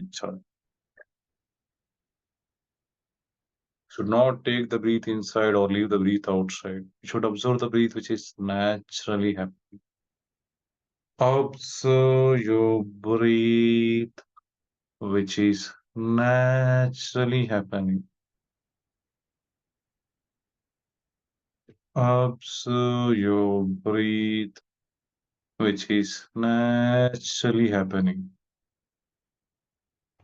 గమనించాలి. Should not take the breath inside or leave the breath outside. You should observe the breath which is naturally happening. Observe your breath which is naturally happening. Observe your breath which is naturally happening.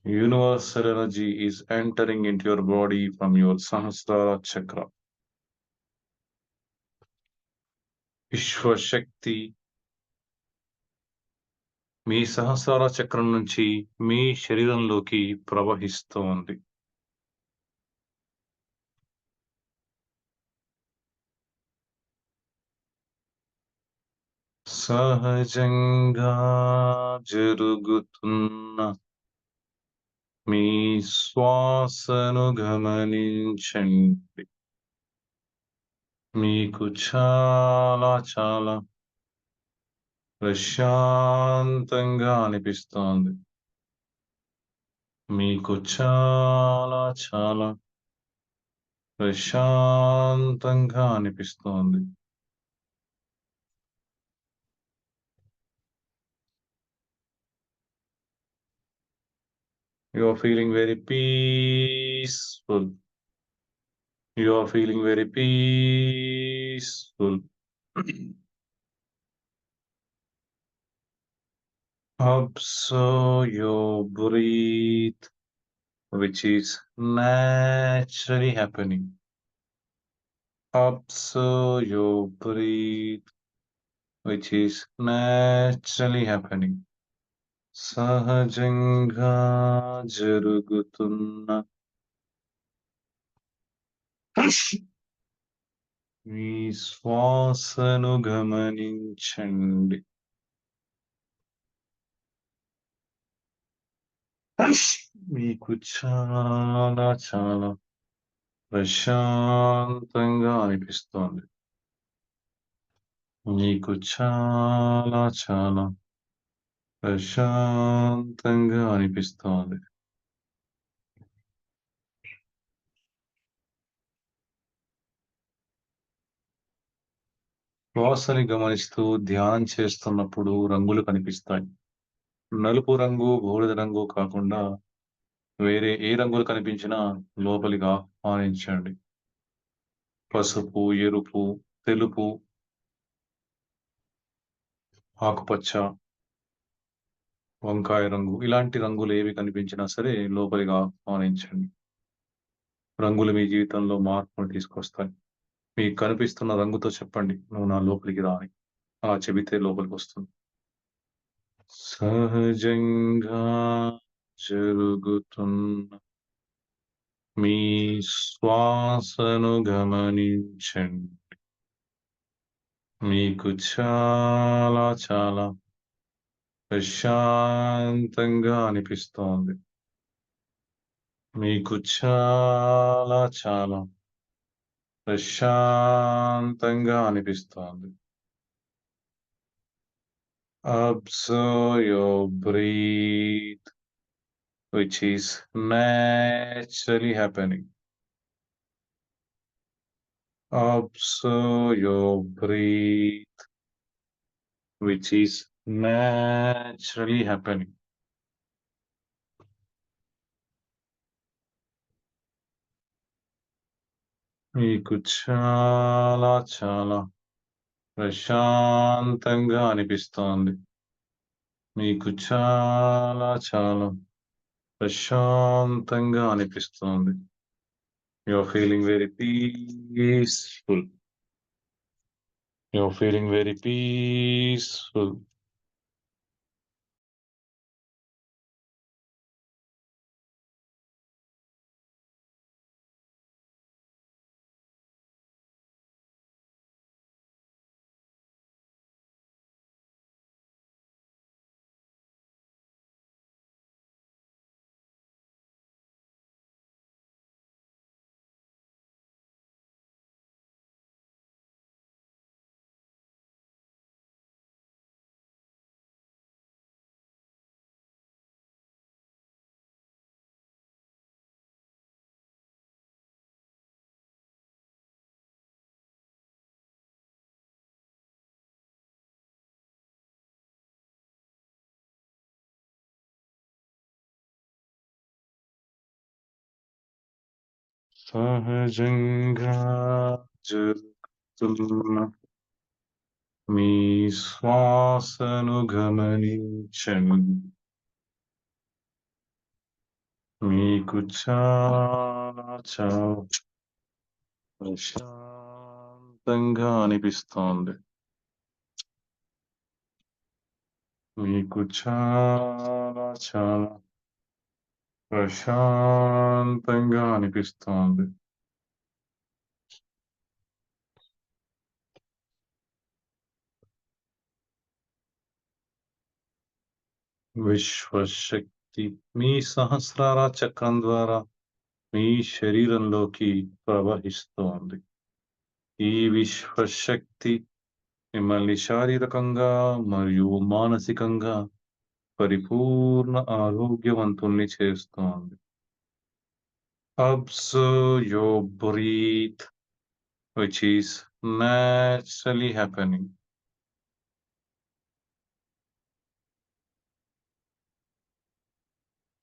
Universal energy is entering into your body from your Sahasrara chakra. విశ్వశక్తి మీ సహస్రార చక్రం నుంచి మీ శరీరంలోకి ప్రవహిస్తోంది. సహజంగా జరుగుతున్న మీ శ్వాసను గమనించండి. మీకు చాలా ప్రశాంతంగా అనిపిస్తోంది. మీకు చాలా ప్రశాంతంగా అనిపిస్తోంది. You are feeling very peaceful. You are feeling very peaceful. Observe your breath, which is naturally happening. Observe your breath, which is naturally happening. సహజంగా జరుగుతున్న మీ శ్వాసను గమనించండి. మీకు చాలా ప్రశాంతంగా అనిపిస్తోంది. మీకు చాలా ప్రశాంతంగా అనిపిస్తోంది. శ్వాసని గమనిస్తూ ధ్యానం చేస్తున్నప్పుడు రంగులు కనిపిస్తాయి. నలుపు రంగు, బూడిద రంగు కాకుండా వేరే ఏ రంగులు కనిపించినా లోపలికి ఆహ్వానించండి. పసుపు, ఎరుపు, తెలుపు, ఆకుపచ్చ, వంకాయ రంగు ఇలాంటి రంగులు ఏవి కనిపించినా సరే లోపలికి ఆహ్వానించండి. రంగులు మీ జీవితంలో మార్పును తీసుకొస్తాయి. మీకు కనిపిస్తున్న రంగుతో చెప్పండి, నువ్వు నా లోపలికి రా అని. అలా చెబితే లోపలికొస్తుంది. సహజంగా జరుగుతున్న మీ శ్వాసను గమనించండి. మీకు చాలా ప్రశాంతంగా అనిపిస్తోంది. మీకు చాలా ప్రశాంతంగా అనిపిస్తోంది. Observe your breath, which is naturally happening. Observe your breath, which is naturally happening. మీకు చాలా ప్రశాంతంగా అనిపిస్తోంది. మీకు చాలా ప్రశాంతంగా అనిపిస్తోంది. You are feeling very peaceful. You are feeling very peaceful. సహజంగా జరుగుతున్న మీ శ్వాసను గమనించండి. మీకు చాలా ప్రశాంతంగా అనిపిస్తోంది. మీకు చాలా ప్రశాంతంగా అనిపిస్తోంది. విశ్వశక్తి మీ సహస్రార చక్రం ద్వారా మీ శరీరంలోకి ప్రవహిస్తోంది. ఈ విశ్వశక్తి మిమ్మల్ని శారీరకంగా మరియు మానసికంగా పరిపూర్ణ ఆరోగ్యవంతుల్ని చేస్తోంది. Observe your breath, which is naturally happening.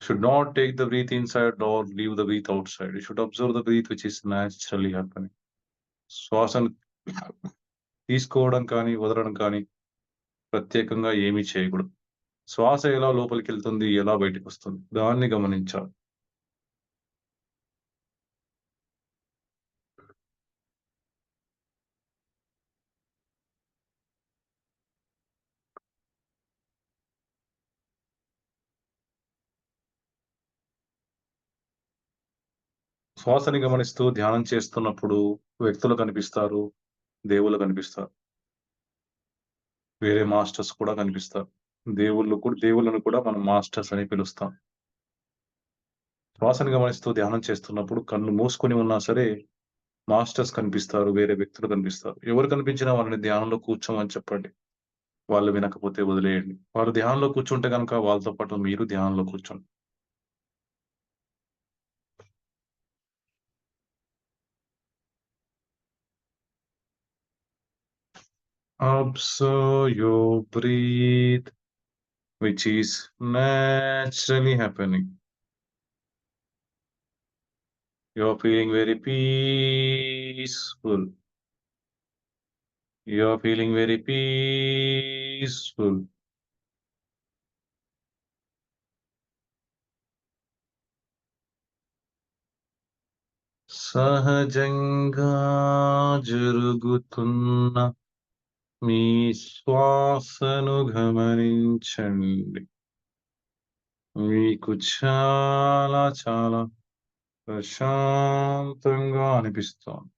Should not take the breath inside or leave the breath outside. You should observe the breath which is naturally happening. శ్వాసను తీసుకోవడం కానీ, వదలడం కానీ ప్రత్యేకంగా ఏమీ చేయకూడదు. శ్వాస ఎలా లోపలికెళ్తుంది, ఎలా బయటికొస్తుంది దాన్ని గమనించాలి. శ్వాసని గమనిస్తూ ధ్యానం చేస్తున్నప్పుడు వ్యక్తులు కనిపిస్తారు, దేవుళ్ళు కనిపిస్తారు. వేరే మాస్టర్స్ కూడా కనిపిస్తారు. దేవుళ్ళను కూడా మనం మాస్టర్స్ అని పిలుస్తాం. శ్వాసను గమనిస్తూ ధ్యానం చేస్తున్నప్పుడు కళ్ళు మూసుకొని ఉన్నా సరే మాస్టర్స్ కనిపిస్తారు, వేరే వ్యక్తులు కనిపిస్తారు. ఎవరు కనిపించినా వాళ్ళని ధ్యానంలో కూర్చోమని చెప్పండి. వాళ్ళు వినకపోతే వదిలేయండి. వాళ్ళు ధ్యానంలో కూర్చుంటే గనక వాళ్ళతో పాటు మీరు ధ్యానంలో కూర్చోండి. Observe your breath, which is naturally happening. You're feeling very peaceful. You're feeling very peaceful. సహజంగా జరుగుతున్న మీ శ్వాసను గమనించండి. మీకు చాలా ప్రశాంతంగా అనిపిస్తోంది.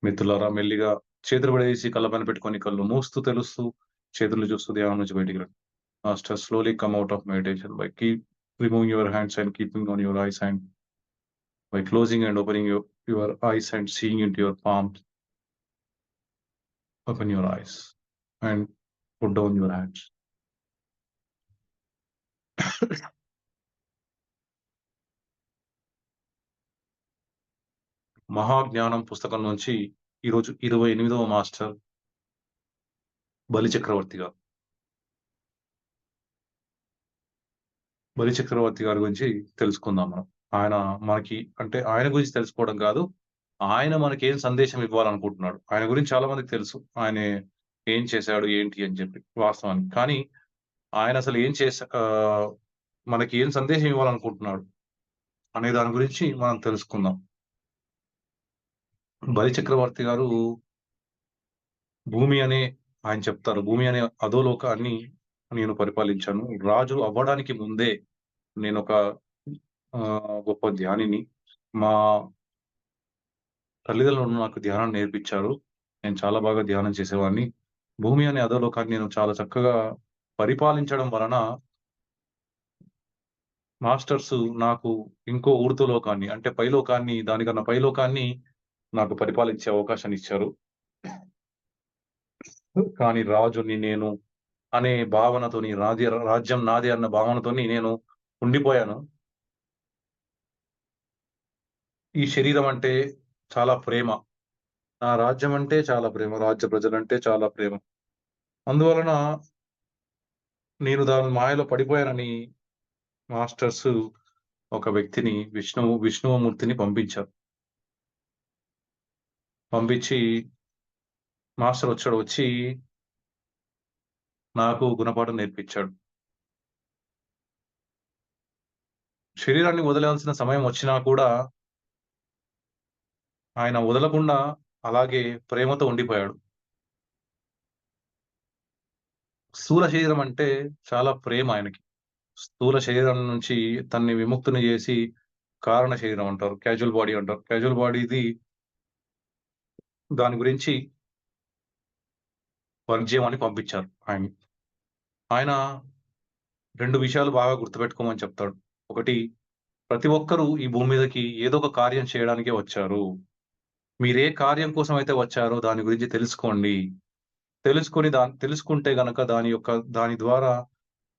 మిత్రులారా మెల్లిగా చేతులు పడేసి కళ్ళ పైన పెట్టుకొని కళ్ళు మూస్తూ తెలుస్తూ చేతులు చూస్తూ ధ్యానం నుంచి బయటికి రండి. Master, slowly come out of meditation by keep removing your hands and keeping on your eyes and by closing and opening your eyes and seeing into your palms. Open your eyes and put down your hands. మహాజ్ఞానం పుస్తకం నుంచి ఈరోజు 28వ master Bali చక్రవర్తి గారు. బలి చక్రవర్తి గారి గురించి తెలుసుకుందాం మనం. ఆయన ఆయన గురించి తెలుసుకోవడం కాదు. ఆయన మనకేం సందేశం ఇవ్వాలనుకుంటున్నాడు. ఆయన గురించి చాలా మందికి తెలుసు. ఆయన ఏం చేశాడు, ఏంటి అని చెప్పి వాస్తవానికి. కానీ ఆయన అసలు మనకి ఏం సందేశం ఇవ్వాలనుకుంటున్నాడు అనే దాని గురించి మనం తెలుసుకుందాం. బలి చక్రవర్తి గారు భూమి అనే ఆయన చెప్తారు. భూమి అనే అధోలోకాన్ని నేను పరిపాలించాను. రాజు అవ్వడానికి ముందే నేనొక గొప్ప ధ్యానిని. మా తల్లిదండ్రులు నాకు ధ్యానం నేర్పించారు. నేను చాలా బాగా ధ్యానం చేసేవాడిని. భూమి అనే అధోలోకాన్ని నేను చాలా చక్కగా పరిపాలించడం వలన మాస్టర్స్ నాకు ఇంకో ఊర్ధ్వలోకాన్ని అంటే పైలోకాన్ని దానికన్నా పైలోకాన్ని నాకు పరిపాలించే అవకాశాన్నిచ్చారు. కానీ రాజుని నేను అనే భావనతోని రాజ్యం నాదే అన్న భావనతోని నేను ఉండిపోయాను. ఈ శరీరం అంటే చాలా ప్రేమ. నా రాజ్యం అంటే చాలా ప్రేమ. రాజ్య ప్రజలంటే చాలా ప్రేమ. అందువలన నేను దాని మాయలో పడిపోయానని మాస్టర్స్ ఒక వ్యక్తిని విష్ణువమూర్తిని పంపించారు. పంపించి మాస్టరొచ్చాడు. వచ్చి నాకు గుణపాఠం నేర్పించాడు. శరీరాన్ని వదిలేయాల్సిన సమయం వచ్చినా కూడా ఆయన వదలకుండా అలాగే ప్రేమతో ఉండిపోయాడు. స్థూల శరీరం అంటే చాలా ప్రేమ ఆయనకి. స్థూల శరీరం నుంచి తనని విముక్తుని జేసి కారణ శరీరం అంటారు. క్యాజువల్ బాడీ అంటారు. క్యాజువల్ బాడీది దాని గురించి వర్క్ జేయమని పంపించారు ఆయన్ని. ఆయన 2 విషయాలు బాగా గుర్తుపెట్టుకోమని చెప్తాడు. ఒకటి, ప్రతి ఒక్కరు ఈ భూమి మీదకి ఏదో ఒక కార్యం చేయడానికే వచ్చారు. మీరే కార్యం కోసం అయితే వచ్చారో దాని గురించి తెలుసుకోండి. తెలుసుకుంటే గనక దాని ద్వారా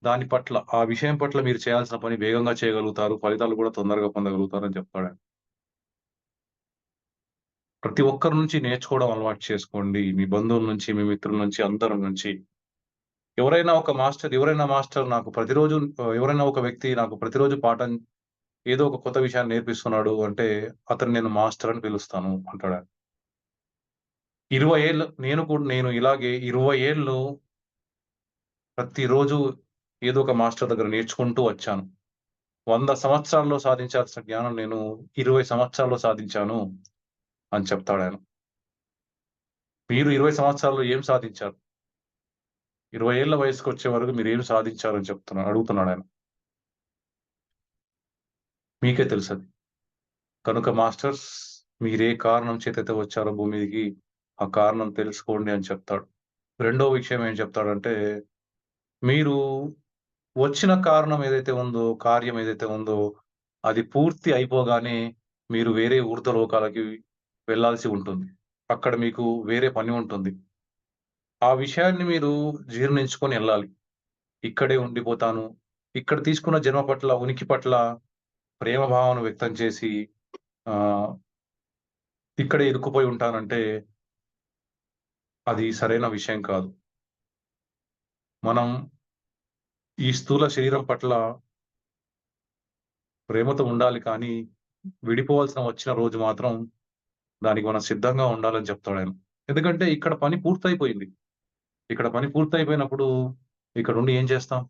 దాని పట్ల ఆ విషయం పట్ల మీరు చేయాల్సిన పని వేగంగా చేయగలుగుతారు. ఫలితాలు కూడా తొందరగా పొందగలుగుతారని చెప్తాడాయన. ప్రతి ఒక్కరి నుంచి నేర్చుకోవడం అలవాటు చేసుకోండి. మీ బంధువుల నుంచి, మీ మిత్రుల నుంచి, అందరి నుంచి. ఎవరైనా మాస్టర్ నాకు ప్రతిరోజు ఎవరైనా ఒక వ్యక్తి నాకు ప్రతిరోజు పాఠం ఏదో ఒక కొత్త విషయాన్ని నేర్పిస్తున్నాడు అంటే, అతన్ని నేను మాస్టర్ అని పిలుస్తాను అంటాడాయన. 20 ఏళ్ళు నేను ఇలాగే 20 ఏళ్ళు ప్రతిరోజు ఏదో ఒక మాస్టర్ దగ్గర నేర్చుకుంటూ వచ్చాను. 100 సంవత్సరాల్లో సాధించాల్సిన జ్ఞానం నేను 20 సంవత్సరాల్లో సాధించాను అని చెప్తాడాయన. మీరు 20 సంవత్సరాల్లో ఏం సాధించారు? 20 ఏళ్ల వయసుకొచ్చే వరకు మీరేం సాధించారని అడుగుతున్నాడాయన. మీకే తెలుసది. కనుక మాస్టర్స్ మీరే కారణం చేతైతే వచ్చారో భూమి మీదకి, ఆ కారణం తెలుసుకోండి అని చెప్తాడు. రెండో విషయం ఏం చెప్తాడంటే, మీరు వచ్చిన కారణం ఏదైతే ఉందో, కార్యం ఏదైతే ఉందో, అది పూర్తి అయిపోగానే మీరు వేరే ఊర్ధ్వ లోకాలకి వెళ్ళాల్సి ఉంటుంది. అక్కడ మీకు వేరే పని ఉంటుంది. ఆ విషయాన్ని మీరు జీర్ణించుకొని ఎళ్ళాలి. ఇక్కడే ఉండిపోతాను. ఇక్కడ తీసుకున్న జన్మ పట్ల, ఉనికి పట్ల ప్రేమ భావన వ్యక్తం చేసి ఆహ్, ఇక్కడే ఇరుక్కుపోయి ఉంటానంటే అది సరైన విషయం కాదు. మనం ఈ స్థూల శరీరం పట్ల ప్రేమతో ఉండాలి కానీ, విడిపోవాల్సిన వచ్చిన రోజు మాత్రం దానికి మనం సిద్ధంగా ఉండాలని చెప్తాడాయన. ఎందుకంటే ఇక్కడ పని పూర్తయిపోయింది. ఇక్కడ పని పూర్తయిపోయినప్పుడు ఇక్కడుండి ఏం చేస్తాం?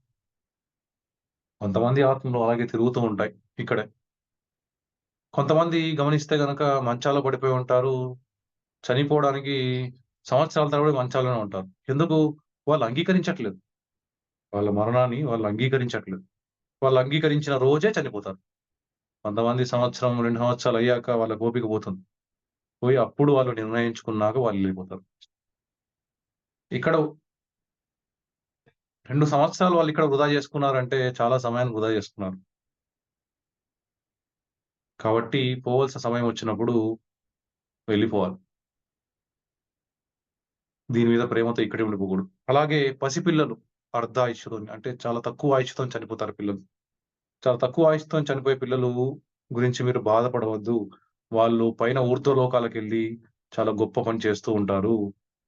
కొంతమంది ఆత్మలు అలాగే తిరుగుతూ ఉంటాయి ఇక్కడే. కొంతమంది గమనిస్తే గనక మంచాల్లో పడిపోయి ఉంటారు. చనిపోవడానికి సంవత్సరాల తరబడి మంచాల్లోనే ఉంటారు. ఎందుకు? వాళ్ళు అంగీకరించట్లేదు. వాళ్ళ మరణాన్ని వాళ్ళు అంగీకరించట్లేదు. వాళ్ళు అంగీకరించిన రోజే చనిపోతారు. కొంతమంది సంవత్సరం, 2 సంవత్సరాలయ్యాక వాళ్ళకి ఓపిక పోతుంది. పోయి అప్పుడు వాళ్ళు నిర్ణయించుకున్నాక వాళ్ళెళ్ళిపోతారు. ఇక్కడ 2 సంవత్సరాలు వాళ్ళిక్కడ వృధా చేసుకున్నారంటే చాలా సమయాన్ని వృధా చేసుకున్నారు. కాబట్టి పోవాల్సిన సమయం వచ్చినప్పుడు వెళ్ళిపోవాలి. దీని మీద ప్రేమతో ఇక్కడే ఉండిపోకూడదు. అలాగే పసిపిల్లలు అర్ధాయుష్షుతోని అంటే చాలా తక్కువ ఆయుష్‌తోని చనిపోతారు పిల్లలు. చాలా తక్కువ ఆయుష్‌తోని చనిపోయే పిల్లలు గురించి మీరు బాధపడవద్దు. వాళ్ళు పైన ఊర్ధ్వలోకాలకెళ్ళి చాలా గొప్ప పని చేస్తూ ఉంటారు.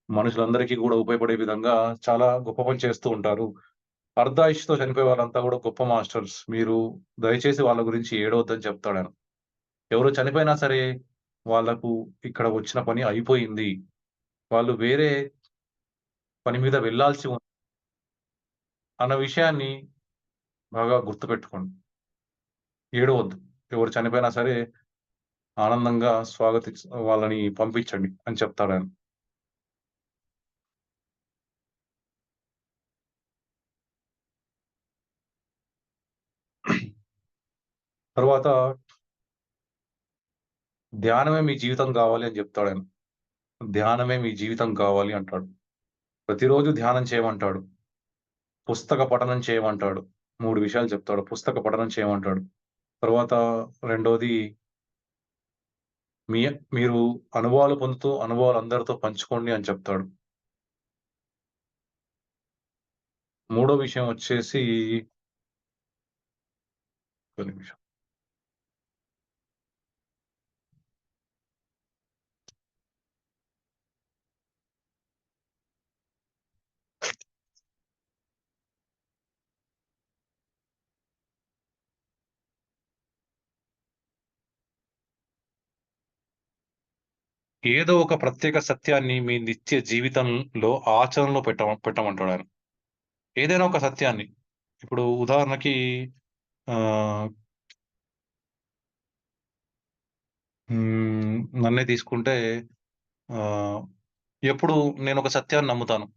మనుషులందరికీ గూడా ఉపయోగపడే విధంగా చాలా గొప్ప పని చేస్తూ ఉంటారు. అర్ధాయుష్‌తో చనిపోయే వాళ్ళంతా గూడా గొప్ప మాస్టర్స్. మీరు దయచేసి వాళ్ళ గురించి ఏడవద్దని చెప్తాడాయన. ఎవరు చనిపోయినా సరే వాళ్ళకు ఇక్కడ వచ్చిన పని అయిపోయింది. వాళ్ళు వేరే పని మీద వెళ్ళాల్సి అన్న విషయాన్ని బాగా గుర్తుపెట్టుకోండి. ఏడవద్దు. ఎవరు చనిపోయినా సరే ఆనందంగా వాళ్ళని పంపించండి అని చెప్తాడాయన. తరువాత ధ్యానమే మీ జీవితం గావాలి అని జెప్తాడాయన. ధ్యానమే మీ జీవితం కావాలి అంటాడు. ప్రతిరోజు ధ్యానం చేయమంటాడు. పుస్తక పఠనం చేయమంటాడు. 3 విషయాలు చెప్తాడు. పుస్తక పఠనం చేయమంటాడు. తర్వాత రెండోది మీ మీరు అనుభవాలు పొందుతూ అనుభవాలు అందరితో పంచుకోండి అని చెప్తాడు. మూడో విషయం వచ్చేసి ఒక్క నిమిషం. ఏదో ఒక ప్రత్యేక సత్యాన్ని మీ నిత్య జీవితంలో ఆచరణలో పెట్టమంటాడాయన. ఏదైనా ఒక సత్యాన్ని. ఇప్పుడు ఉదాహరణకి ఆహ్, నన్నే తీసుకుంటే ఆహ్, ఎప్పుడు నేనొక సత్యాన్ని నమ్ముతాను.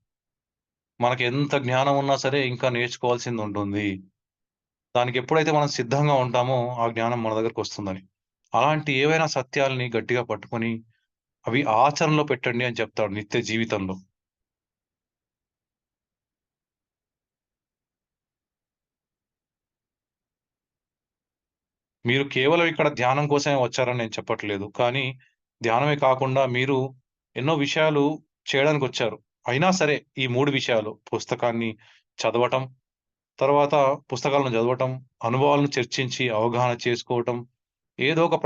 మనకెంత జ్ఞానం ఉన్నా సరే ఇంకా నేర్చుకోవాల్సిందుంటుంది. దానికెప్పుడైతే మనం సిద్ధంగా ఉంటామో, ఆ జ్ఞానం మన దగ్గరకొస్తుందని. అలాంటి ఏవైనా సత్యాల్ని గట్టిగా పట్టుకొని, అవి ఆచరణలో పెట్టండి అని చెప్తాడు నిత్య జీవితంలో. మీరు కేవలం ఇక్కడ ధ్యానం కోసమే వచ్చారని నేను చెప్పట్లేదు. కానీ ధ్యానమే కాకుండా మీరు ఎన్నో విషయాలు చేయడానికొచ్చారు. అయినా సరే ఈ 3 విషయాలు పుస్తకాన్ని చదవటం, తర్వాత పుస్తకాలను చదవటం, అనుభవాలను చర్చించి అవగాహన చేసుకోవటం, ఏదో ఒక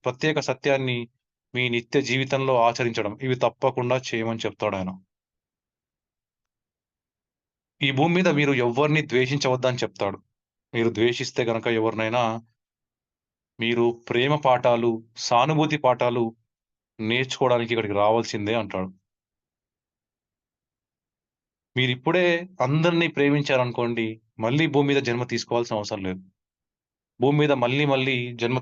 ప్రత్యేక సత్యాన్ని మీ నిత్య జీవితంలో ఆచరించడం. ఇవి తప్పకుండా చేయమని చెప్తాడాయన. ఈ భూమి మీద మీరు ఎవ్వరిని ద్వేషించవద్దని చెప్తాడు. మీరు ద్వేషిస్తే గనక ఎవరినైనా మీరు ప్రేమ పాఠాలు, సానుభూతి పాఠాలు నేర్చుకోవడానికి ఇక్కడికి రావాల్సిందే అంటాడు. మీరిప్పుడే అందరిని ప్రేమించారనుకోండి, మళ్ళీ భూమి మీద జన్మ తీసుకోవాల్సిన అవసరం లేదు. భూమి మీద మళ్ళీ మళ్ళీ జన్మ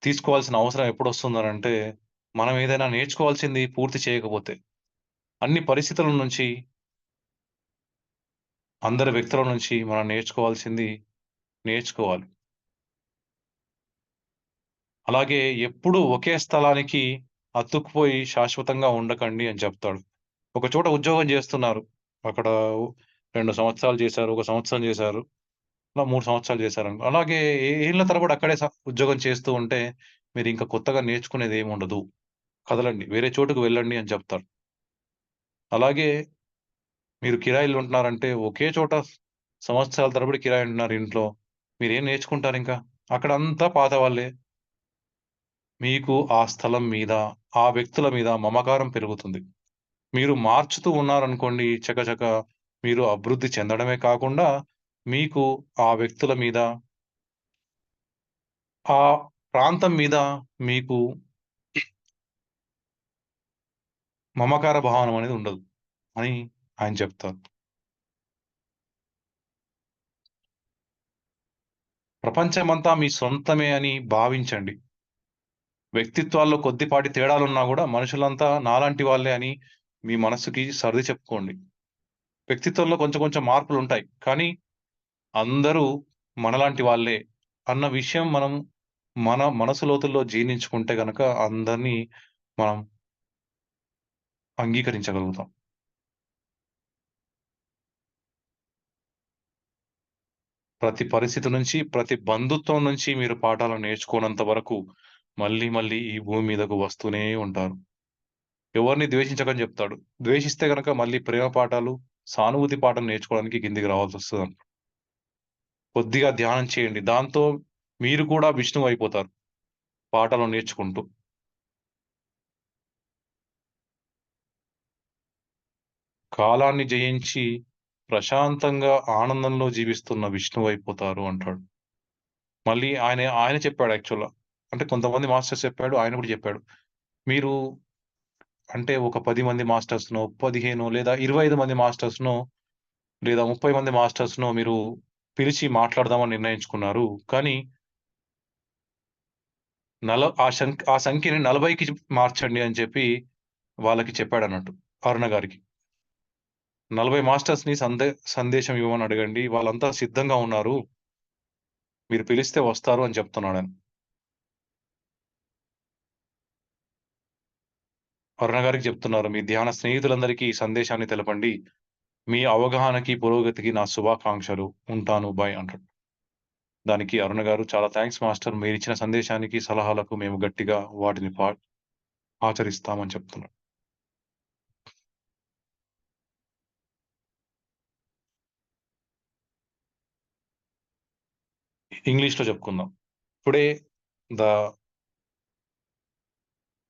తీసుకోవాల్సిన అవసరం ఎప్పుడొస్తుందనంటే, మనం ఏదైనా నేర్చుకోవాల్సింది పూర్తి చేయకపోతే. అన్ని పరిస్థితుల నుంచి, అందరి వ్యక్తుల నుంచి మనం నేర్చుకోవాల్సింది నేర్చుకోవాలి. అలాగే ఎప్పుడూ ఒకే స్థలానికి అతుక్కుపోయి శాశ్వతంగా ఉండకండి అని చెప్తాడు. ఒక చోట ఉద్యోగం జేస్తున్నారు. అక్కడ 2 సంవత్సరాలు చేశారు, ఒక సంవత్సరం చేశారు, ఇలా 3 సంవత్సరాలు చేశారనుకో. అలాగే ఏళ్ల తరబడి అక్కడే ఉద్యోగం చేస్తూ ఉంటే మీరింక కొత్తగా నేర్చుకునేదేముండదు. కదలండి. వేరే చోటుకి వెళ్ళండి అని చెప్తారు. అలాగే మీరు కిరాయిలు ఉంటున్నారంటే ఒకే చోట సంవత్సరాల తరబడి కిరాయి ఉంటున్నారు ఇంట్లో. మీరేం నేర్చుకుంటారింకా? అక్కడంతా పాత వాళ్ళే. మీకు ఆ స్థలం మీద, ఆ వ్యక్తుల మీద మమకారం పెరుగుతుంది. మీరు మార్చుతూ ఉన్నారనుకోండి చకచక మీరు అభివృద్ధి చెందడమే కాకుండా, మీకు ఆ వ్యక్తుల మీద, ఆ ప్రాంతం మీద మీకు మమకార భావన అనేది ఉండదు అని ఆయన చెప్తారు. ప్రపంచమంతా మీ సొంతమే అని భావించండి. వ్యక్తిత్వాల్లో కొద్దిపాటి తేడాలున్నా గూడా మనుషులంతా నాలాంటి వాళ్ళే అని మీ మనస్సుకి సర్ది చెప్పుకోండి. వ్యక్తిత్వంలో కొంచెం కొంచెం మార్పులుంటాయి. కానీ అందరూ మనలాంటి వాళ్ళే అన్న విషయం మనం మన మనసు లోతుల్లో జీర్ణించుకుంటే గనక అందరిని మనం అంగీకరించగలుగుతాం. ప్రతి పరిస్థితి నుంచి, ప్రతి బంధుత్వం నుంచి మీరు పాఠాలను నేర్చుకోనంత వరకు మళ్ళీ మళ్ళీ ఈ భూమి మీదకు వస్తూనే ఉంటారు. ఎవరిని ద్వేషించకని జెప్తాడు. ద్వేషిస్తే గనక మళ్ళీ ప్రేమ పాఠాలు, సానుభూతి పాఠం నేర్చుకోవడానికి కిందికి రావాల్సొస్తదంట. కొద్దిగా ధ్యానం చేయండి. దాంతో మీరు కూడా విష్ణువయిపోతారు పాఠాలను నేర్చుకుంటూ. కాలాన్ని జయించి ప్రశాంతంగా ఆనందంలో జీవిస్తున్న విష్ణువయిపోతారు అంటాడు. మళ్ళీ ఆయన చెప్పాడు యాక్చువల్‌గా. అంటే కొంతమంది మాస్టర్స్ చెప్పాడు. ఆయన గూడా జెప్పాడు. మీరు అంటే ఒక 10 మంది మాస్టర్స్‌నో, 15 లేదా 25 మంది మాస్టర్స్‌నో లేదా 30 మంది మాస్టర్స్‌నో మీరు పిలిచి మాట్లాడదామని నిర్ణయించుకున్నారు. కానీ ఆ సంఖ్యని 40కి మార్చండి అని చెప్పి వాళ్ళకి చెప్పాడన్నట్టు. అరుణ గారికి. 40 మాస్టర్స్‌ని సందేశం ఇవ్వమని అడగండి. వాళ్ళంతా సిద్ధంగా ఉన్నారు. మీరు పిలిస్తే వస్తారు అని చెప్తున్నాడాయన. అరుణ గారికి చెప్తున్నారు. మీ ధ్యాన స్నేహితులందరికీ ఈ సందేశాన్ని తెలపండి. మీ అవగాహనకి, పురోగతికి నా శుభాకాంక్షలు. ఉంటాను. బై అంటాడు. దానికి అరుణ గారు చాలా థాంక్స్ మాస్టర్. మీరిచ్చిన సందేశానికి, సలహాలకు మేము గట్టిగా వాటిని ఆచరిస్తామని చెప్తున్నారు. ఇంగ్లీష్‌లో చెప్పుకుందాం. Today the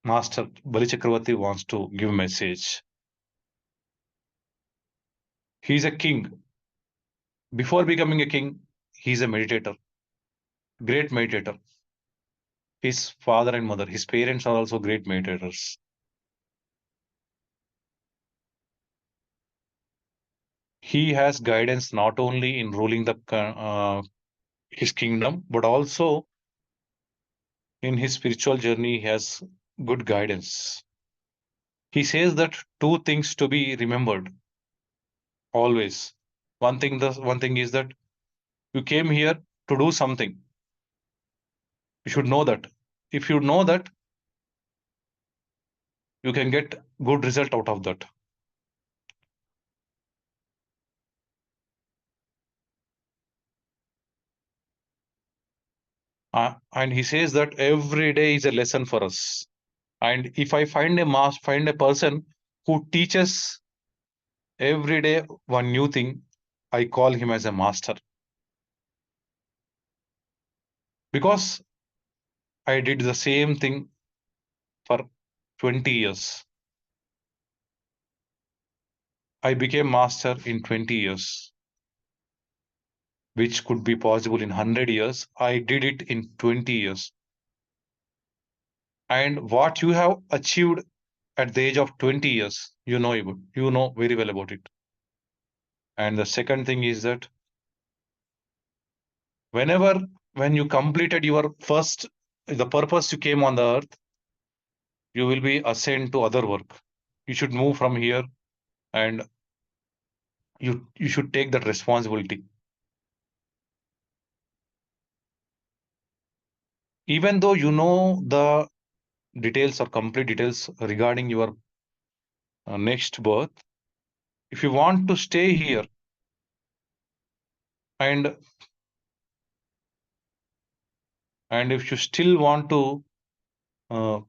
master Bali Chakravarthi wants to give message. He is a king. Before becoming a king, he is a meditator. Great meditator. his father and mother. His parents are also great meditators. He has guidance not only in ruling his kingdom, but also in his spiritual journey. He has good guidance. He says that two things to be remembered always. One thing is that you came here to do something. You should know that. If you know that, you can get good result out of that. And he says that every day is a lesson for us. And if I find a person who teaches every day one new thing, I call him as a master, because I did the same thing for 20 years. I became master in 20 years, which could be possible in 100 years. I did it in 20 years. And what you have achieved at the age of 20 years, you know very well about it. And the second thing is that whenever when you completed your first the purpose you came on the earth, you will be assigned to other work. You should move from here, and you should take that responsibility. Even though you know the details or complete details regarding your next birth, if you want to stay here and if you still want to uh,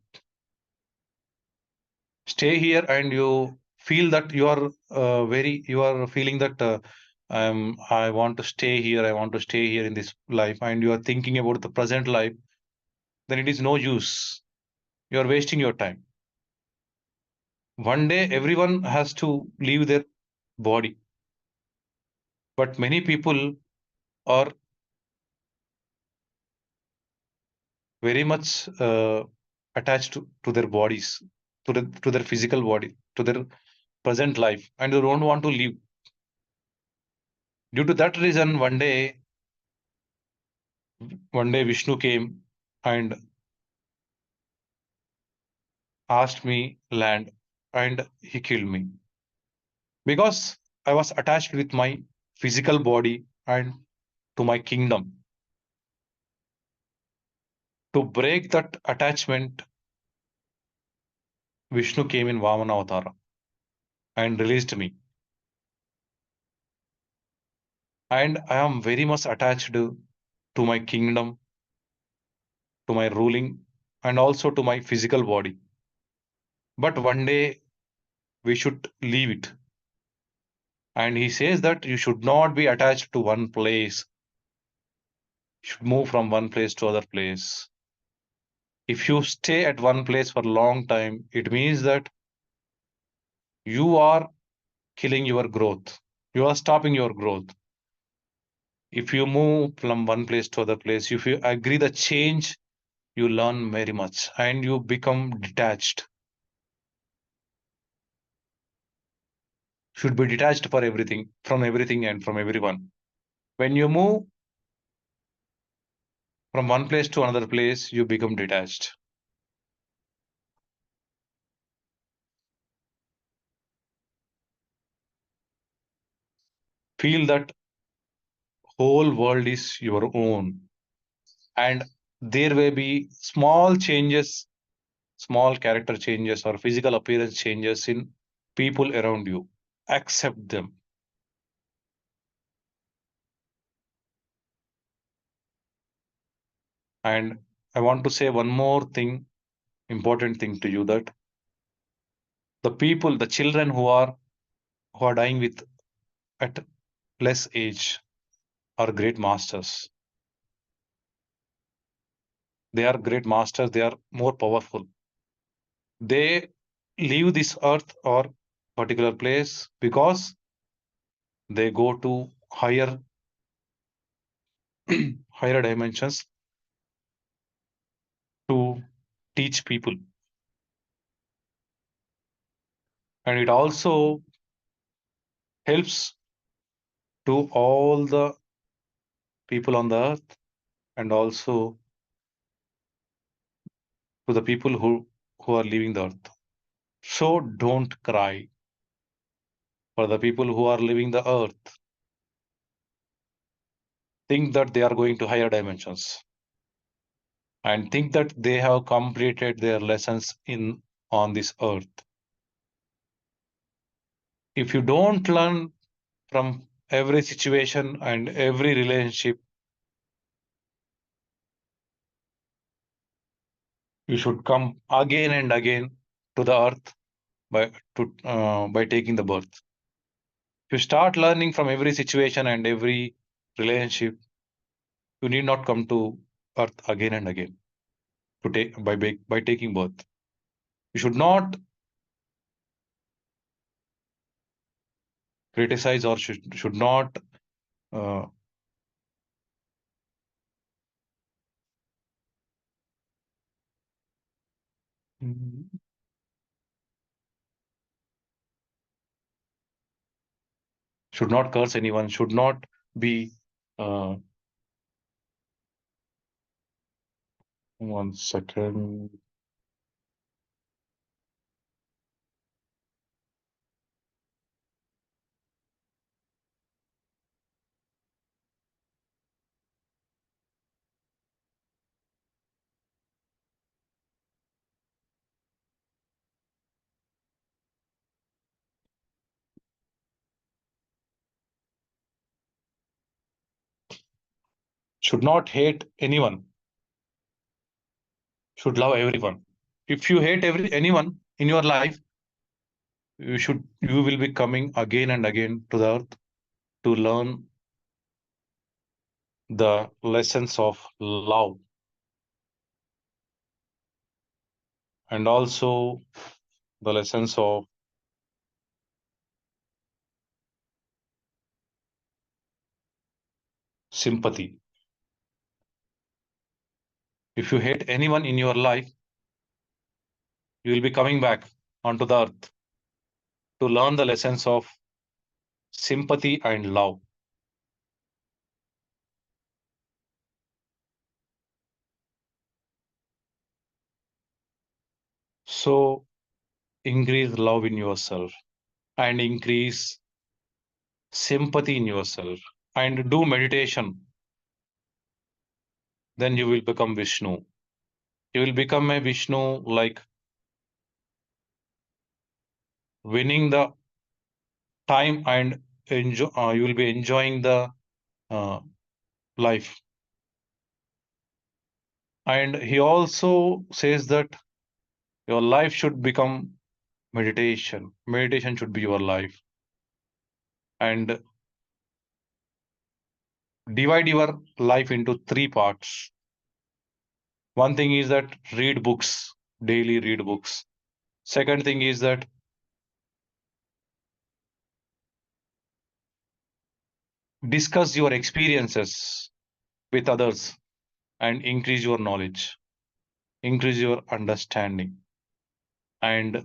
stay here, and you feel that you are feeling that I want to stay here, I want to stay here in this life, and you are thinking about the present life, then it is no use. You are wasting your time. One day everyone has to leave their body, but many people are very much attached to their bodies, to their physical body, to their present life, and they don't want to leave. Due to that reason, one day Vishnu came and asked me land, and he killed me because I was attached with my physical body and to my kingdom. To break that attachment, Vishnu came in Vamana Avatara and released me. And I am very much attached to my kingdom, to my ruling, and also to my physical body. But one day we should leave it. And he says that you should not be attached to one place. You should move from one place to other place. If you stay at one place for a long time, it means that you are killing your growth. You are stopping your growth. If you move from one place to other place, if you agree the change, you learn very much and you become detached. Should be detached for everything, from everything and from everyone. When you move from one place to another place, you become detached. Feel that whole world is your own, and there may be small changes, small character changes or physical appearance changes in people around you. Accept them. And I want to say one more thing, important thing to you, that the people, the children who are dying with at less age are great masters. They are great masters. They are more powerful. They leave this earth or particular place because they go to higher higher dimensions, teach people. And it also helps to all the people on the earth, and also to the people who are leaving the earth. So don't cry for the people who are leaving the earth. Think that they are going to higher dimensions, and think that they have completed their lessons in on this earth. If you don't learn from every situation and every relationship, you should come again and again to the earth by taking the birth. If you start learning from every situation and every relationship, you need not come to earth again and again to take by taking birth. You should not criticize, or should not uh, should not curse anyone, should not be uh, 1 second. Should not hate anyone, should love everyone. If you hate anyone in your life, you will be coming again and again to the earth to learn the lessons of love, and also the lessons of sympathy. If you hate anyone in your life, you will be coming back onto the earth to learn the lessons of sympathy and love. So increase love in yourself, and increase sympathy in yourself, and do meditation. Then you will become Vishnu. You will become a Vishnu, like winning the time, and you will be enjoying the uh, life. And he also says that your life should become meditation. Meditation should be your life. And divide your life into three parts. One thing is that read books, daily read books. Second thing is that discuss your experiences with others and increase your knowledge, increase your understanding, and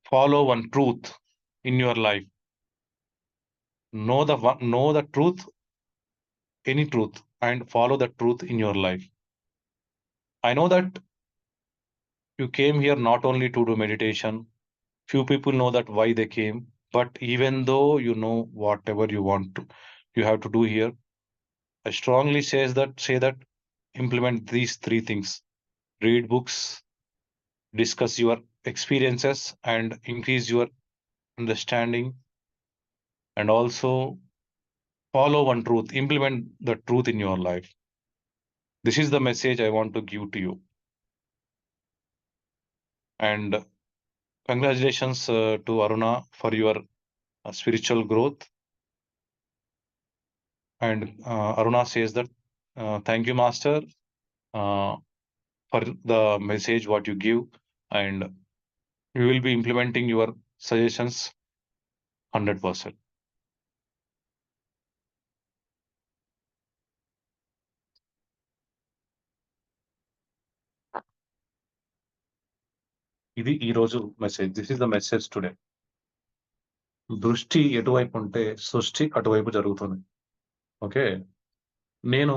follow one truth in your life. Know the truth, any truth, and follow the truth in your life. I know that you came here not only to do meditation. Few people know that why they came, but even though you know whatever you want to, you have to do here. I strongly say that implement these three things: read books, discuss your experiences, and increase your understanding, and also follow one truth, implement the truth in your life. This is the message I want to give to you. And congratulations to Aruna for your spiritual growth. And Aruna says that thank you, Master, uh, for the message what you give, and we will be implementing your suggestions 100%. ఇది ఈరోజు message. This is the message today. దృష్టి ఎటువైపు ఉంటే సృష్టి అటువైపు జరుగుతుంది. Okay. నేను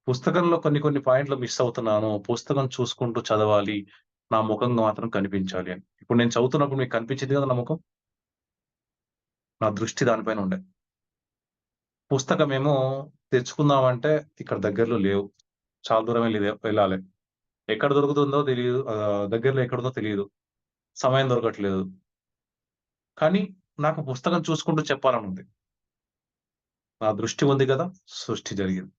పుస్తకంలో కొన్ని పాయింట్లు మిస్ అవుతున్నాను. పుస్తకం చూసుకుంటూ చదవాలి. నా ముఖం మాత్రం కనిపించాలి అని. ఇప్పుడు నేను చదువుతున్నప్పుడు మీకు కనిపించింది కదా నా ముఖం. నా దృష్టి దాని పైన ఉండే. పుస్తకమేమో తెచ్చుకుందామంటే ఇక్కడ దగ్గరలో లేవు. చాలా దూరం వెళ్ళాలి. ఎక్కడ దొరుకుతుందో తెలీదు. దగ్గరలో ఎక్కడుందో తెలీదు. సమయం దొరకట్లేదు. కానీ నాకు పుస్తకం చూసుకుంటూ చెప్పాలనుంది. నా దృష్టి ఉంది గదా! సృష్టి జరిగింది.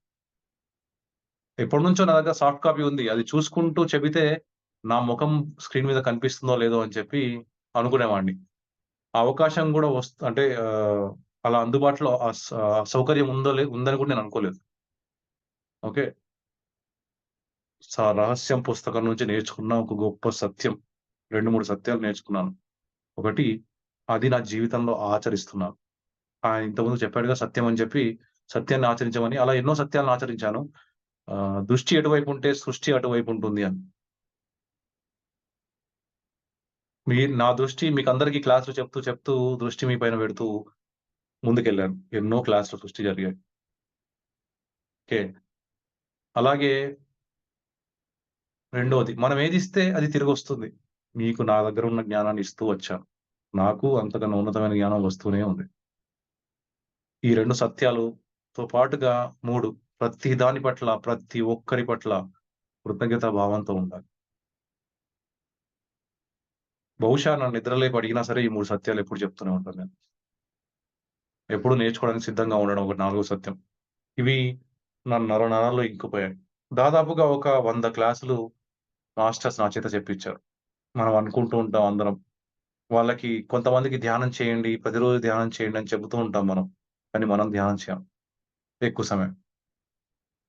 ఎప్పటినుంచో నా దగ్గర సాఫ్ట్ కాపీ ఉంది. అది చూసుకుంటూ చెబితే నా ముఖం స్క్రీన్ మీద కనిపిస్తుందో లేదో అని చెప్పి అనుకునేవాడిని. ఆ అవకాశం గూడా అంటే అలా అందుబాటులో సౌకర్యం ఉందని కూడా నేను అనుకోలేదు. ఓకే. రహస్యం పుస్తకం నుంచి నేర్చుకున్న ఒక గొప్ప సత్యం. 2, 3 సత్యాలు నేర్చుకున్నాను. ఒకటి, అది నా జీవితంలో ఆచరిస్తున్నాను. ఇంతకుముందు చెప్పాడుగా సత్యం అని చెప్పి, సత్యాన్ని ఆచరించమని. అలా ఎన్నో సత్యాలను ఆచరించాను. దృష్టి ఎటువైపు ఉంటే సృష్టి అటువైపు ఉంటుంది అని. నా దృష్టి మీకందరికీ క్లాస్‌లు చెప్తూ దృష్టి మీ పైన పెడుతూ ముందుకెళ్ళాను. ఎన్నో క్లాస్‌లు సృష్టి జరిగాయి. ఓకే. అలాగే రెండోది, మనం ఏదిస్తే అది తిరిగొస్తుంది. మీకు నా దగ్గర ఉన్న జ్ఞానాన్ని ఇస్తూ వచ్చాను. నాకు అంతకన్నా ఉన్నతమైన జ్ఞానం వస్తూనే ఉంది. ఈ 2 సత్యాలుతో పాటుగా 3, ప్రతి దాని పట్ల, ప్రతి ఒక్కరి పట్ల కృతజ్ఞతా భావంతో ఉండాలి. బహుశా నన్ను నిద్రలేపి అడిగినా సరే ఈ 3 సత్యాలు ఎప్పుడు చెప్తూనే ఉంటాను నేను. ఎప్పుడు నేర్చుకోవడానికి సిద్ధంగా ఉండడం ఒక నాలుగో సత్యం. ఇవి నా నరాల్లో ఇంకిపోయాయి. దాదాపుగా ఒక 100 క్లాసులు మాస్టర్స్ నా చేత చెప్పించారు. మనం అనుకుంటూ ఉంటాం అందరం. వాళ్ళకి కొంతమందికి ధ్యానం చేయండి, ప్రతిరోజు ధ్యానం చేయండి అని చెబుతూ ఉంటాం మనం. కానీ మనం ధ్యానం చేయం ఎక్కువ సమయం.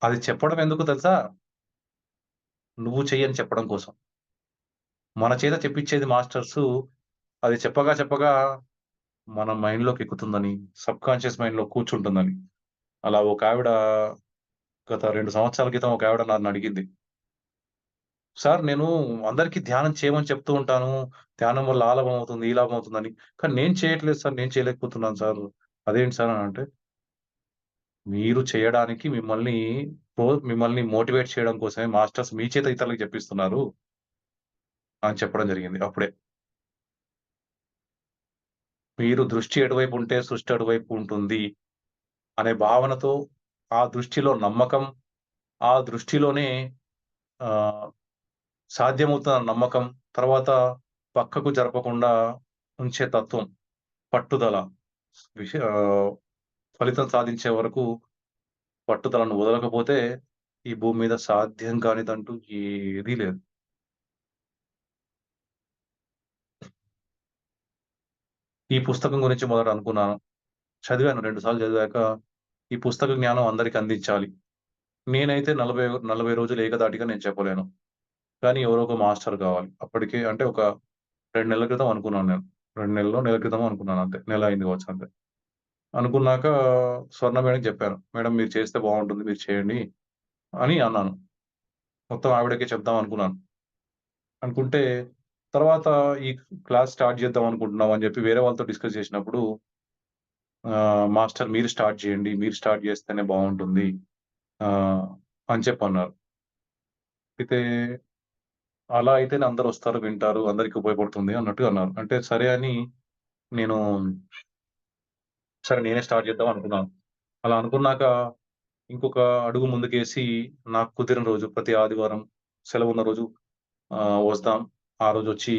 అది చెప్పడం ఎందుకో తెలుసా? నువ్వు చెయ్యి అని చెప్పడం కోసం. మన చేత చెప్పించేది మాస్టర్సు, అది చెప్పగా మన మైండ్‌లోకి ఎక్కుతుందని, సబ్‌కాన్షియస్ మైండ్‌లో కూర్చుంటుందని. అలా ఒకావిడ గత 2 సంవత్సరాల క్రితం ఒకావిడ నన్నడిగింది. సార్ నేను అందరికి ధ్యానం చేయమని చెప్తూ ఉంటాను. ధ్యానం వల్ల ఆ లాభం అవుతుంది, ఈ లాభం అవుతుందని. కానీ నేను చేయట్లేదు సార్. నేను చేయలేకపోతున్నాను సార్. అదేంటి సార్ అనంటే, మీరు చేయడానికి మిమ్మల్ని మోటివేట్ చేయడం కోసమే మాస్టర్స్ మీ చేత ఇతరులకు చెప్పిస్తున్నారు అని చెప్పడం జరిగింది అప్పుడే. మీరు దృష్టి ఎటువైపు ఉంటే సృష్టి అటువైపు ఉంటుంది అనే భావనతో, ఆ దృష్టిలో నమ్మకం, ఆ దృష్టిలోనే ఆహ్, సాధ్యమవుతుందన్న నమ్మకం, తర్వాత పక్కకు జరపకుండా ఉంచే తత్వం, పట్టుదల, విష ఆహ్, ఫలితం సాధించే వరకు పట్టుదలను వదలకపోతే ఈ భూమి మీద సాధ్యం కానిదంటూ ఏదీ లేదు. ఈ పుస్తకం గురించి మొదట అనుకున్నాను. చదివాను 2 సార్లు చదివాక ఈ పుస్తక జ్ఞానం అందరికి అందించాలి. నేనైతే 40 రోజులు ఏకధాటిగా నేను చెప్పలేను. కానీ ఎవరో ఒక మాస్టర్ కావాలి. అప్పటికే అంటే ఒక 2 నెలల క్రితం అనుకున్నాను నేను. 2 నెల్లో, నెల క్రితమో అనుకున్నాను అంతే. నెల అయింది కావచ్చు అంతే. అనుకున్నాక స్వర్ణ మేడంకి చెప్పాను. మేడం మీరు చేస్తే బావుంటుంది. మీరు చేయండి అని అన్నాను. మొత్తం ఆవిడకే చెప్దాం అనుకున్నాను. అనుకుంటే తర్వాత ఈ క్లాస్ స్టార్ట్ చేద్దాం అనుకుంటున్నాం అని చెప్పి వేరే వాళ్ళతో డిస్కస్ చేసినప్పుడు మాస్టర్ మీరు స్టార్ట్ చేయండి. మీరు స్టార్ట్ చేస్తేనే బావుంటుంది. ఆహ్, అని చెప్పన్నారు. అయితే అలా అయితేనే అందరొస్తారు, వింటారు, అందరికి ఉపయోగపడుతుంది అన్నట్టుగా అన్నారు. అంటే సరే అని నేను సరే నేనే స్టార్ట్ చేద్దాం అనుకున్నాను. అలా అనుకున్నాక ఇంకొక అడుగు ముందుకేసి నాకు కుదిరిన రోజు ప్రతి ఆదివారం సెలవున్న రోజు వస్తాం. ఆ రోజొచ్చి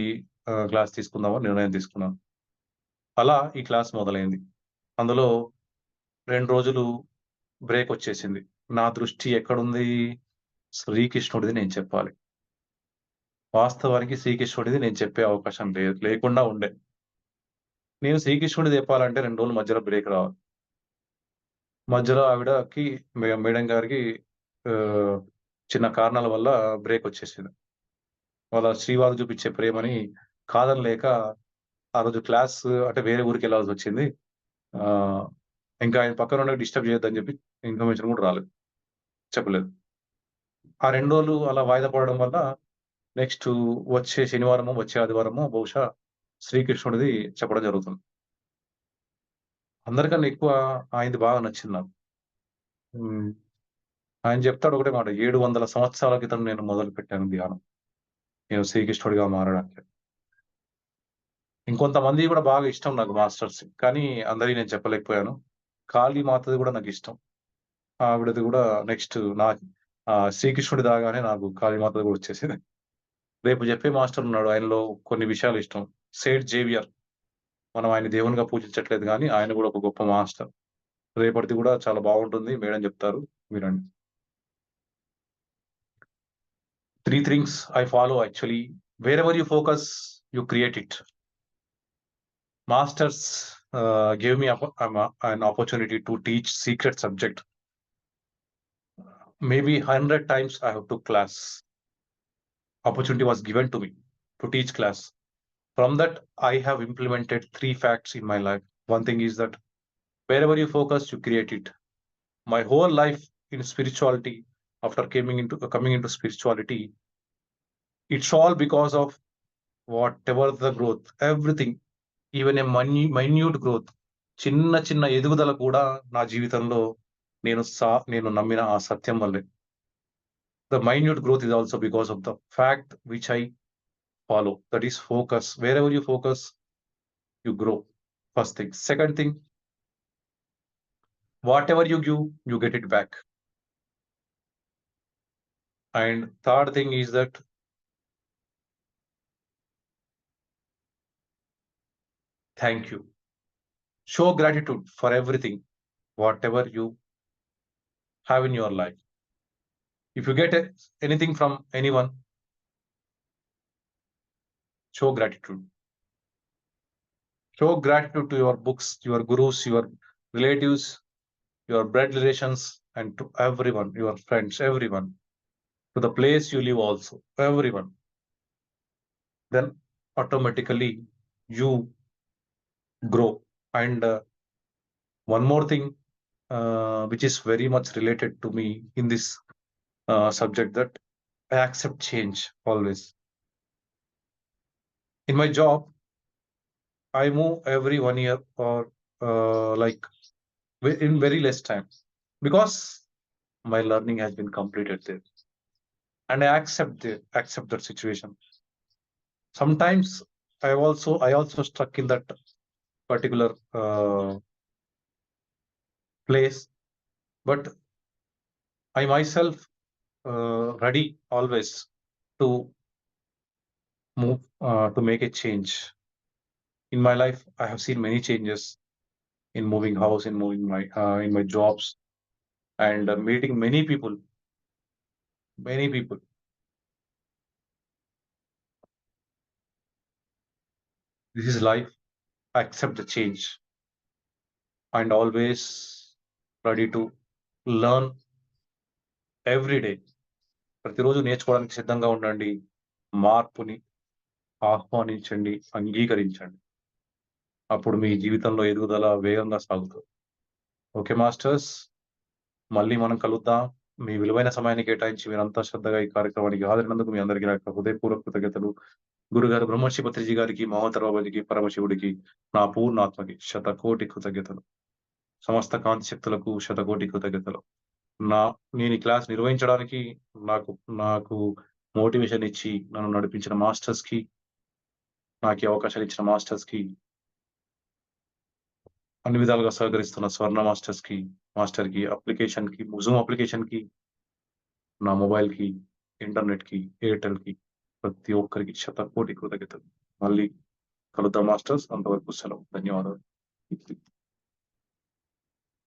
క్లాస్ తీసుకుందామని నిర్ణయం తీసుకున్నాను. అలా ఈ క్లాస్ మొదలైంది. అందులో 2 రోజులు బ్రేకొచ్చేసింది. నా దృష్టి ఎక్కడుంది? శ్రీకృష్ణుడిది నేను చెప్పాలి. వాస్తవానికి శ్రీకృష్ణుడిది నేను చెప్పే అవకాశం లేకుండా ఉండే. నేను శ్రీకృష్ణుడిది చెప్పాలంటే 2 రోజులు మధ్యలో బ్రేక్ రావాలి. మధ్యలో ఆవిడకి మేడం గారికి ఆహ్, చిన్న కారణాల వల్ల బ్రేకొచ్చేసింది. వాళ్ళ శ్రీవారు చూపిచ్చే ప్రేమని కాదనలేక ఆ రోజు క్లాస్ అంటే వేరే ఊరికెళ్ళాల్సొచ్చింది. ఆహ్, ఇంకా ఆయన పక్కనుండి డిస్టర్బ్ చేయొద్దని చెప్పి ఇన్ఫర్మేషన్ కూడా రాలేదు. చెప్పలేదు. ఆ 2 రోజులు అలా వాయిదా పడడం వల్ల నెక్స్ట్ వచ్చే శనివారమో, వచ్చే ఆదివారమో బహుశా శ్రీకృష్ణుడిది చెప్పడం జరుగుతుంది. అందరికన్నా ఎక్కువ ఆయనది బాగా నచ్చింది నాకు. హ్మ్. ఆయన చెప్తాడు ఒకటే మాట, 700 సంవత్సరాల క్రితం నేను మొదలుపెట్టాను ధ్యానం. నేను శ్రీకృష్ణుడిగా మారడానికి. ఇంకొంతమందివి కూడా బాగా ఇష్టం నాకు మాస్టర్స్. కానీ అందరియి నేను చెప్పలేకపోయాను. కాళీ మాతది కూడా నాకిష్టం. ఆవిడది కూడా నెక్స్ట్ శ్రీకృష్ణుడి రాగానే నాకు కాళీ మాతది కూడా వచ్చేసింది. రేపు చెప్పే మాస్టర్ ఉన్నాడు. ఆయనలో కొన్ని విషయాలు ఇష్టం. Saint Xavier. మనం ఆయన్ని దేవునిగా పూజించట్లేదు గానీ, ఆయన కూడా ఒక గొప్ప మాస్టర్. రేపటిది కూడా చాలా బాగుంటుంది. మేడం చెప్తారు. వినండి. 3 things I follow actually. Wherever you focus, you create it. Masters gave me an opportunity to teach secret subject. Maybe 100 times I have took class. Opportunity was given to me to teach class. From that, I have implemented 3 facts in my life. One thing is that wherever you focus, you create it. My whole life in spirituality, after coming into spirituality, it's all because of whatever the growth, everything, even a minute growth, చిన్న చిన్న ఎదుగుదల కూడా నా జీవితంలో నేను నమ్మిన ఆ సత్యం వల్లే. The minute growth is also because of the fact which I follow. That is focus. Wherever you focus, you grow. First thing. Second thing, whatever you give, you get it back. And third thing is that thank you. Show gratitude for everything, whatever you have in your life. If you get anything from anyone, show gratitude. Show gratitude to your books, your gurus, your relatives, your blood relations, and to everyone, your friends, everyone, to the place you live also, everyone. Then automatically you grow. And one more thing, which is very much related to me in this subject, that I accept change always. In my job, I move every 1 year or like in very less time, because my learning has been completed there, and I accept that situation. Sometimes I also stuck in that particular place, but I myself ready always to move, to make a change. In my life, I have seen many changes in moving house, in moving in my jobs, and meeting many people. Many people. This is life. I accept the change and always ready to learn every day. ప్రతిరోజు నేర్చుకోవడానికి సిద్ధంగా ఉండండి. మార్పుని ఆహ్వానించండి, అంగీకరించండి. అప్పుడు మీ జీవితంలో ఎదుగుదల వేగంగా సాగుతుంది. ఓకే మాస్టర్స్, మళ్ళీ మనం కలుద్దాం. మీ విలువైన సమయాన్ని కేటాయించి మీరంతా శ్రద్ధగా ఈ కార్యక్రమానికి హాజరైనందుకు మీ అందరికీ నా యొక్క హృదయపూర్వక కృతజ్ఞతలు. గురుగారు బ్రహ్మర్షి పత్రిజీ గారికి, మహోత్తర బాబాజీకి, పరమశివుడికి నా పూర్ణాత్మకి శతకోటి కృతజ్ఞతలు. సమస్త కాంతి శక్తులకు శతకోటి కృతజ్ఞతలు. నేను ఈ క్లాస్ నిర్వహించడానికి నాకు నాకు మోటివేషన్ ఇచ్చి నన్ను నడిపించిన మాస్టర్స్‌కి, నాకు ఈ అవకాశాలు ఇచ్చిన మాస్టర్స్‌కి, అన్ని విధాలుగా సహకరిస్తున్న స్వర్ణ మాస్టర్‌కి, అప్లికేషన్‌కి, జూమ్ అప్లికేషన్‌కి, నా మొబైల్‌కి, ఇంటర్నెట్‌కి, ఎయిర్‌టెల్‌కి, ప్రతి ఒక్కరికి శతకోటి కృతజ్ఞతలు. మళ్ళీ కలుద్దాం మాస్టర్స్. అంతవరకు సెలవు. ధన్యవాదాలు.